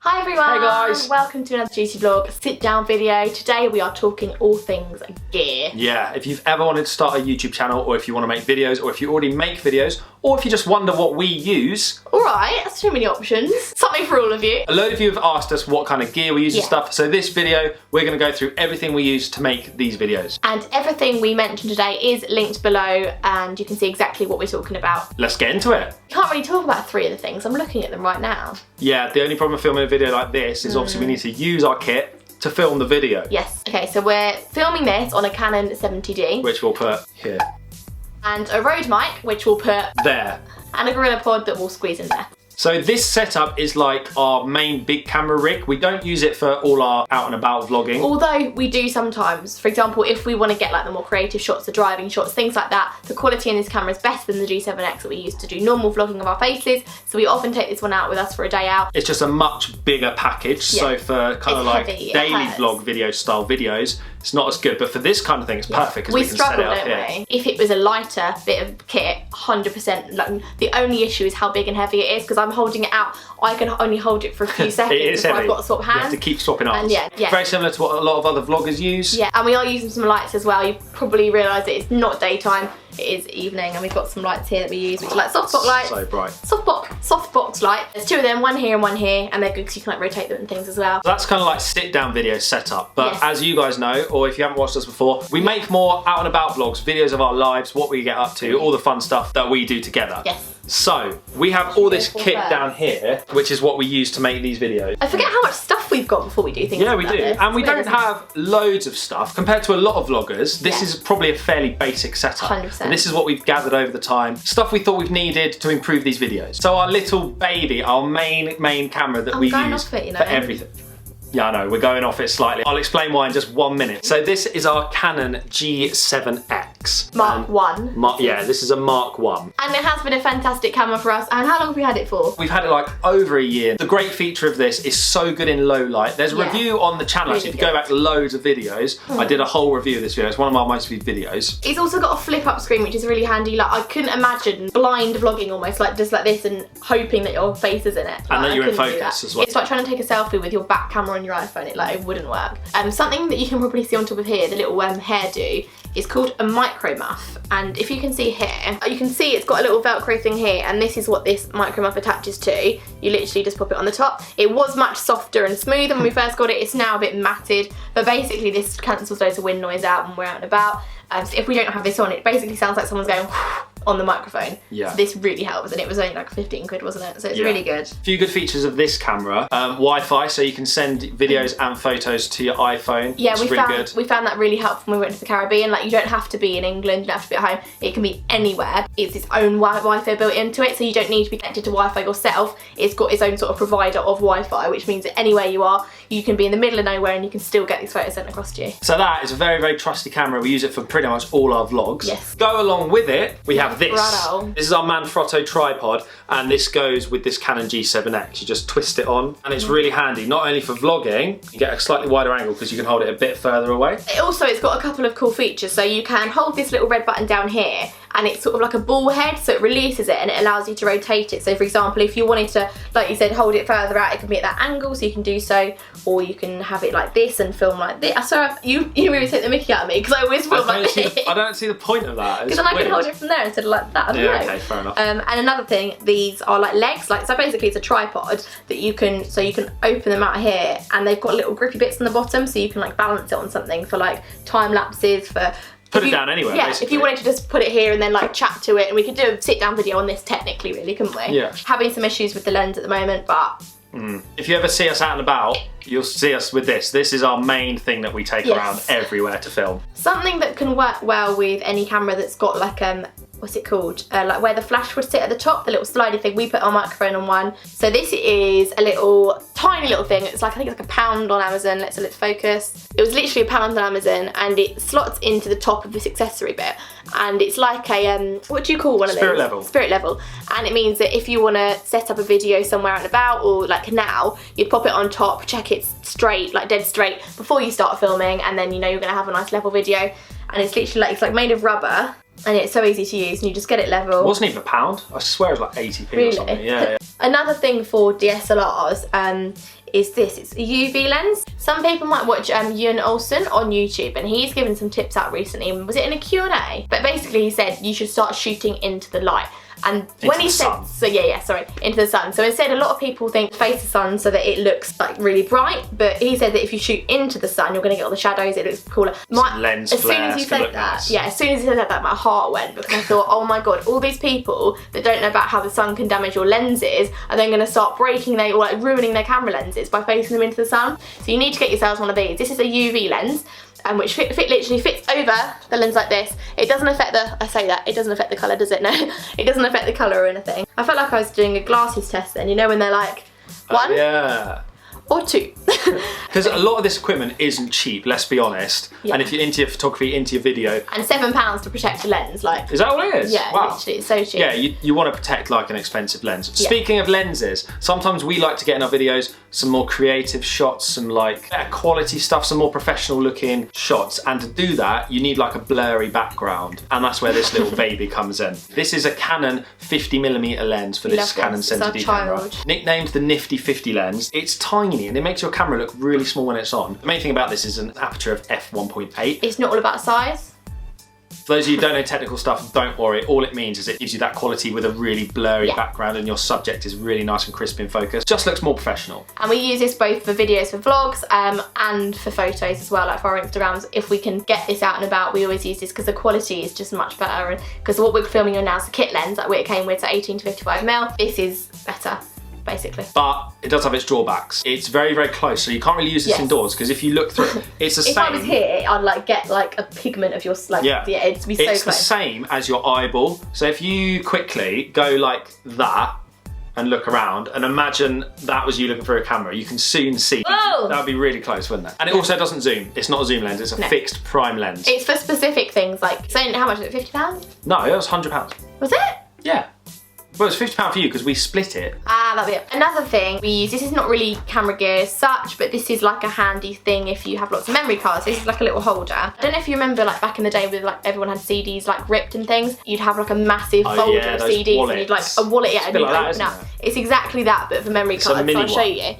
Hi everyone! Hey guys! Welcome to another Juicy Vlog sit down video. Today we are talking all things gear. Yeah, if you've ever wanted to start a YouTube channel, or if you want to make videos, or if you already make videos, or if you just wonder what we use. Alright, that's too many options. Something for all of you. A load of you have asked us what kind of gear we use and stuff, so this video we're going to go through everything we use to make these videos. And everything we mentioned today is linked below and you can see exactly what we're talking about. Let's get into it. You can't really talk about three of the things, I'm looking at them right now. Yeah, the only problem with filming a video like this is obviously we need to use our kit to film the video. Yes, okay, so we're filming this on a Canon 70D. Which we'll put here. And a Rode mic, which we'll put there. And a Gorilla Pod that we'll squeeze in there. So this setup is like our main big camera rig. We don't use it for all our out and about vlogging. Although we do sometimes. For example, if we want to get like the more creative shots, the driving shots, things like that, the quality in this camera is better than the G7X that we use to do normal vlogging of our faces. So we often take this one out with us for a day out. It's just a much bigger package. Yeah. So for kind of like heavy, daily vlog video style videos, it's not as good. But for this kind of thing, it's perfect because we can set it up here. If it was a lighter bit of kit, 100%. Like, the only issue is how big and heavy it is because I'm holding it out. I can only hold it for a few seconds before I've got to swap hands. You have to keep swapping arms. And yeah. Very similar to what a lot of other vloggers use. Yeah, and we are using some lights as well. You probably realise that it's not daytime, it is evening, and we've got some lights here that we use, which are like softbox lights. So bright. Softbox light. There's two of them, one here and one here, and they're good because you can like rotate them and things as well. So that's kind of like sit down video setup. But as you guys know, or if you haven't watched us before, we make more out and about vlogs, videos of our lives, what we get up to, all the fun stuff that we do together. Yes. So, we have all this kit down here, which is what we use to make these videos. I forget how much stuff we've got before we do things like we do. this. And we don't have loads of stuff. Compared to a lot of vloggers, this is probably a fairly basic setup. 100%. And this is what we've gathered over the time. Stuff we thought we've needed to improve these videos. So our little baby, our main camera that we use for everything. Yeah, I know, we're going off it slightly. I'll explain why in just 1 minute. So this is our Canon G7x. Mark 1. Yeah, this is a Mark 1. And it has been a fantastic camera for us. And how long have we had it for? We've had it like over a year. The great feature of this is so good in low light. There's a review on the channel, actually. If you go back loads of videos, I did a whole review of this video. It's one of my most viewed videos. It's also got a flip up screen, which is really handy. Like, I couldn't imagine blind vlogging almost, like just like this and hoping that your face is in it. And that you're in focus as well. It's like trying to take a selfie with your back camera on your iPhone. It wouldn't work. Something that you can probably see on top of here, the little hairdo, is called a micro muff. And if you can see here, you can see it's got a little Velcro thing here, and this is what this micro muff attaches to. You literally just pop it on the top. It was much softer and smoother when we first got it. It's now a bit matted, but basically this cancels loads of wind noise out when we're out and about. So if we don't have this on, it basically sounds like someone's going on the microphone. Yeah. So this really helps, and it was only like 15 quid, wasn't it? So it's really good. A few good features of this camera. Wi-Fi, so you can send videos and photos to your iPhone. Yeah, we found that really helpful when we went to the Caribbean. Like, you don't have to be in England, you don't have to be at home. It can be anywhere. It's its own Wi-Fi built into it, so you don't need to be connected to Wi-Fi yourself. It's got its own sort of provider of Wi-Fi, which means that anywhere you are, you can be in the middle of nowhere and you can still get these photos sent across to you. So that is a very, very trusty camera. We use it for pretty much all our vlogs. Yes. Go along with it, we have this. This is our Manfrotto tripod, and this goes with this Canon G7X. You just twist it on, and it's really handy, not only for vlogging, you get a slightly wider angle because you can hold it a bit further away. It's got a couple of cool features. So you can hold this little red button down here, and it's sort of like a ball head, so it releases it and it allows you to rotate it. So for example, if you wanted to, like you said, hold it further out, it can be at that angle, so you can do so, or you can have it like this and film like this. Sorry, you really take the mickey out of me because I always film like this. I don't see the point of that. Because then I can hold it from there instead of like that. I don't know. Okay, fair enough. And another thing, these are like legs. So basically it's a tripod that you can open them out here, and they've got little grippy bits on the bottom, so you can like balance it on something for like time lapses, for put it down anywhere, basically. If you wanted to just put it here and then like chat to it, and we could do a sit down video on this technically, really, couldn't we? Yeah. Having some issues with the lens at the moment, but if you ever see us out and about, you'll see us with this. This is our main thing that we take around everywhere to film. Something that can work well with any camera that's got like what's it called? Like where the flash would sit at the top, the little slidey thing. We put our microphone on one. So this is a little, tiny little thing. It's like, I think it's like £1 on Amazon. Let's focus. It was literally £1 on Amazon, and it slots into the top of this accessory bit. And it's like a, what do you call one of those? Spirit level. Spirit level. And it means that if you want to set up a video somewhere out and about, or like now, you'd pop it on top, check it's straight, like dead straight, before you start filming, and then you know you're going to have a nice level video. And it's literally like, it's like made of rubber, and it's so easy to use, and you just get it level. It wasn't even £1. I swear it was like 80p or something. Yeah. Another thing for DSLRs is this. It's a UV lens. Some people might watch Ian Olsen on YouTube, and he's given some tips out recently. Was it in a Q&A? But basically he said you should start shooting into the light. And when he said, into the sun. So instead, a lot of people think face the sun so that it looks like really bright, but he said that if you shoot into the sun, you're gonna get all the shadows, it looks cooler. Lens flare, as soon as he said that, yeah, as soon as he said that, my heart went, because I thought, oh my God, all these people that don't know about how the sun can damage your lenses are then gonna start breaking or like ruining their camera lenses by facing them into the sun. So you need to get yourselves one of these. This is a UV lens. Which literally fits over the lens like this. It doesn't affect it doesn't affect the colour, does it? No, it doesn't affect the colour or anything. I felt like I was doing a glasses test then, you know, when they're like, 1 or 2. Because a lot of this equipment isn't cheap, let's be honest. Yeah. And if you're into your photography, into your video. And £7 to protect a lens, like. Is that all it is? Yeah, wow. Literally, it's so cheap. Yeah, you want to protect like an expensive lens. Yeah. Speaking of lenses, sometimes we like to get in our videos some more creative shots, some like better quality stuff, some more professional looking shots. And to do that, you need like a blurry background. And that's where this little baby comes in. This is a Canon 50mm lens for this Canon 70D camera. Nicknamed the Nifty 50 lens. It's tiny and it makes your camera look really small when it's on. The main thing about this is an aperture of f1.8. It's not all about size. For those of you who don't know technical stuff, don't worry. All it means is it gives you that quality with a really blurry background, and your subject is really nice and crisp in focus. Just looks more professional. And we use this both for videos, for vlogs, and for photos as well, like for our Instagrams. If we can get this out and about, we always use this because the quality is just much better. And because what we're filming on now is the kit lens that it came with, so 18 to 55mm. This is better, basically. But it does have its drawbacks. It's very, very close, so you can't really use this indoors, because if you look through it, it's the same. If I was here, I'd like get like a pigment of your, like, it'd be so close. It's the same as your eyeball. So if you quickly go like that and look around and imagine that was you looking through a camera, you can soon see. Whoa! That would be really close, wouldn't it? And it also doesn't zoom. It's not a zoom lens, it's a fixed prime lens. It's for specific things, like, so how much is it, £50? No, it was £100. Was it? Yeah. Well, it's £50 for you because we split it. Ah, that'd be it. Another thing we use, this is not really camera gear as such, but this is like a handy thing if you have lots of memory cards. This is like a little holder. I don't know if you remember, like back in the day with like everyone had CDs like ripped and things. You'd have like a massive folder of CDs wallets. And you'd like a wallet, and you'd open up. It's exactly that, but for memory cards. So I'll show you.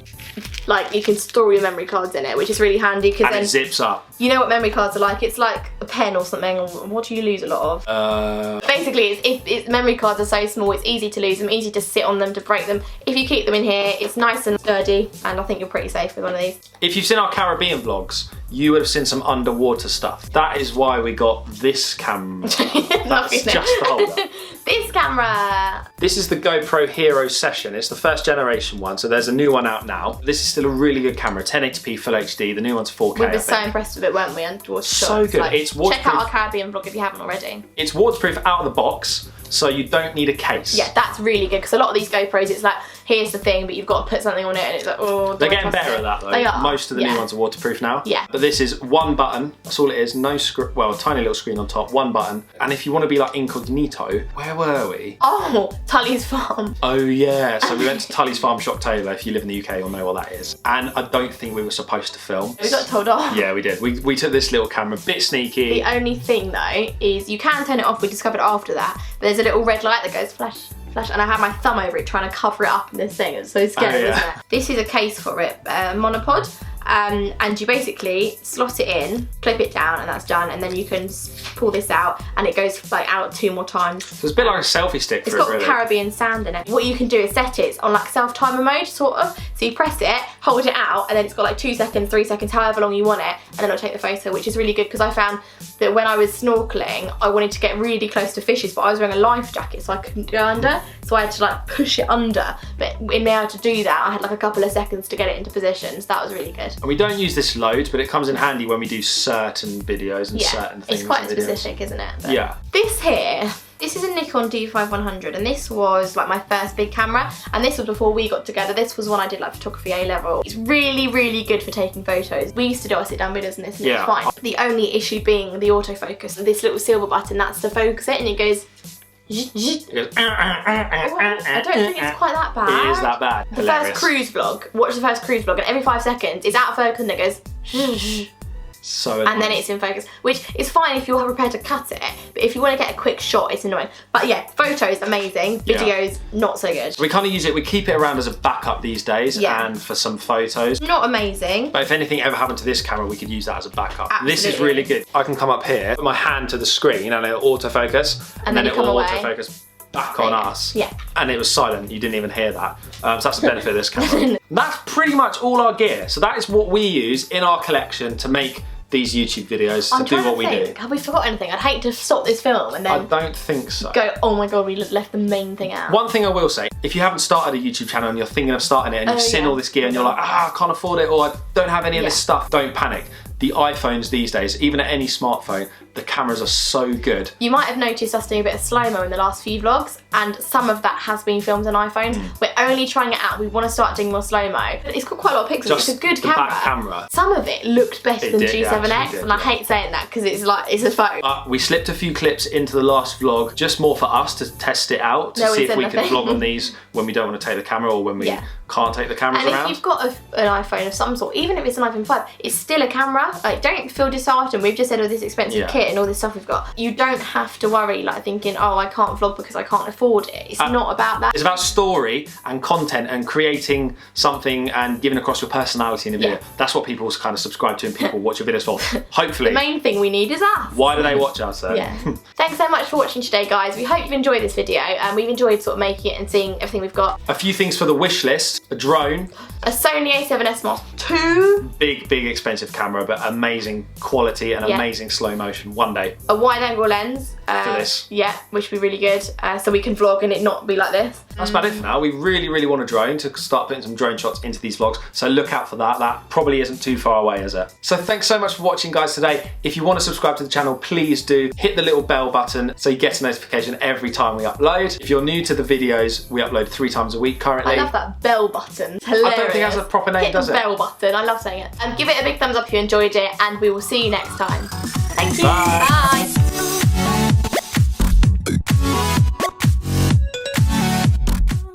Like you can store your memory cards in it, which is really handy because then it zips up. You know what memory cards are like? It's like a pen or something. Or what do you lose a lot of? Basically, if memory cards are so small, it's easy to lose them, easy to sit on them, to break them. If you keep them in here, it's nice and sturdy, and I think you're pretty safe with one of these. If you've seen our Caribbean vlogs, you would have seen some underwater stuff. That is why we got this camera. That's just the holder. This camera. This is the GoPro Hero Session. It's the first generation one, so there's a new one out now. This is still a really good camera, 1080p Full HD. The new one's 4K. We were so impressed with it, weren't we? Underwater shots. So good. Like, it's waterproof. Check out our Caribbean vlog if you haven't already. It's waterproof out of the box, so you don't need a case. Yeah, that's really good, because a lot of these GoPros, it's like, here's the thing, but you've got to put something on it, and it's like, oh. They're getting better at that though. They are. Most of the new ones are waterproof now. Yeah. But this is one button, that's all it is, no screen, well, a tiny little screen on top, one button. And if you want to be like incognito, where were we? Oh, Tully's Farm. Oh yeah, so we went to Tully's Farm Shock Taylor. If you live in the UK, you'll know what that is. And I don't think we were supposed to film. We got told off. Yeah, we did. We took this little camera, a bit sneaky. The only thing though, is you can turn it off, we discovered after that. There's a little red light that goes flash. And I had my thumb over it trying to cover it up in this thing. It's so scary, isn't it? This is a case for it, Monopod. And you basically slot it in, clip it down, and that's done. And then you can pull this out, and it goes like out 2 more times. So it's a bit like a selfie stick for it, really. It's got Caribbean sand in it. What you can do is set it on like self-timer mode, sort of. So you press it, hold it out, and then it's got like 2 seconds, 3 seconds, however long you want it, and then it'll take the photo, which is really good because I found that when I was snorkeling, I wanted to get really close to fishes, but I was wearing a life jacket, so I couldn't go under. So I had to like push it under. But in being able to do that, I had like a couple of seconds to get it into position, so that was really good. And we don't use this loads, but it comes in handy when we do certain videos and certain things. It's quite specific, isn't it? But yeah. This here, this is a Nikon D5100, and this was like my first big camera, and this was before we got together. This was when I did like photography A-level. It's really, really good for taking photos. We used to do our sit-down videos and this, and it's fine. The only issue being the autofocus. This little silver button, that's to focus it, and it goes. I don't think it's quite that bad. It is that bad. The first cruise vlog, watch the first cruise vlog, and every 5 seconds it's out of focus and it goes. So annoying. And then it's in focus, which is fine if you're prepared to cut it, but if you want to get a quick shot, it's annoying. But yeah, photos amazing, videos not so good. We kind of use it, we keep it around as a backup these days, and for some photos. Not amazing. But if anything ever happened to this camera, we could use that as a backup. Absolutely. This is really good. I can come up here, put my hand to the screen and it'll autofocus, and then it will autofocus back on us. Yeah. And it was silent, you didn't even hear that. So that's the benefit of this camera. That's pretty much all our gear. So that is what we use in our collection to make these YouTube videos, to do what we do. Have we forgot anything? I'd hate to stop this film and then I don't think so. Go, oh my god, we left the main thing out. One thing I will say, if you haven't started a YouTube channel and you're thinking of starting it and you've seen all this gear and you're like, I can't afford it, or I don't have any of this stuff, don't panic. The iPhones these days, even at any smartphone, the cameras are so good. You might have noticed us doing a bit of slow-mo in the last few vlogs, and some of that has been filmed on iPhones. We're only trying it out. We want to start doing more slow-mo. It's got quite a lot of pixels. It's a good camera. Back camera. Some of it looked better than G7x, and I hate saying that because it's like, it's a phone. We slipped a few clips into the last vlog, just more for us to test it out, to see if we can vlog on these when we don't want to take the camera or when we can't take the cameras around. And if you've got an iPhone of some sort, even if it's an iPhone 5, it's still a camera. Like, don't feel disheartened. We've just said all this expensive kit and all this stuff we've got. You don't have to worry, like thinking, oh, I can't vlog because I can't afford it. It's not about that. It's about story and content and creating something and giving across your personality in a video. That's what people kind of subscribe to and people watch your videos for. Hopefully. The main thing we need is us. Why do they watch us then? Thanks so much for watching today, guys. We hope you've enjoyed this video, and we've enjoyed sort of making it and seeing everything we've got. A few things for the wish list: a drone, a Sony A7S Mark II, big expensive camera, but amazing quality and amazing slow motion. One day. A wide angle lens. For this. Yeah, which would be really good, so we can vlog and it not be like this. That's about it for now. We really want a drone to start putting some drone shots into these vlogs, so look out for that. That probably isn't too far away, is it? So thanks so much for watching, guys, today. If you want to subscribe to the channel, please do. Hit the little bell button so you get a notification every time we upload. If you're new to the videos, we upload 3 times a week currently. I love that bell button. It's hilarious. I don't think it has a proper name, does it? Hit the bell button. I love saying it. Give it a big thumbs up if you enjoyed it, and we will see you next time. Thank you. Bye.